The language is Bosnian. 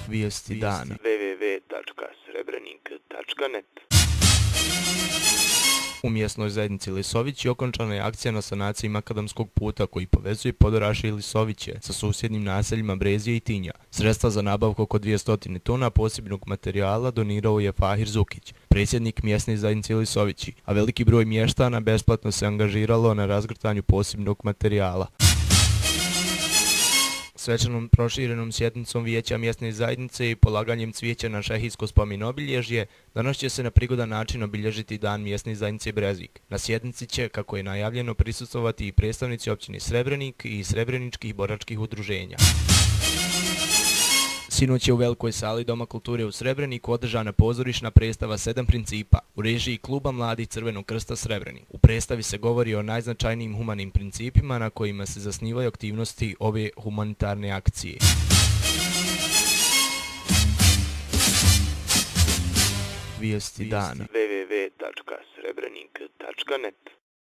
Vijesti dana. www.srebrenik.net. U mjesnoj zajednici Lisovići okončana je akcija na sanaciji makadamskog puta koji povezuje Podoraše i Lisoviće sa susjednim naseljima Brezije i Tinja. Sredstva za nabavku oko 200 tona posebnog materijala donirao je Fahir Zukić, predsjednik mjesne zajednice Lisovići, a veliki broj mještana besplatno se angažiralo na razgrtanju posebnog materijala. Svečanom proširenom sjednicom Vijeća mjesne zajednice i polaganjem cvijeća na šehijsko spomen obilježje, danas će se na prigodan način obilježiti Dan mjesne zajednice Brezvik. Na sjednici će, kako je najavljeno, prisustvovati i predstavnici općine Srebrenik i srebreničkih boračkih udruženja. Sinoć je u velikoj sali Doma kulture u Srebreniku održana pozorišna predstava 7 principa u režiji Kluba mladih Crvenog krsta Srebrenik. U predstavi se govori o najznačajnijim humanim principima na kojima se zasnivaju aktivnosti ove humanitarne akcije. Vijesti dana. www.srebrenik.net.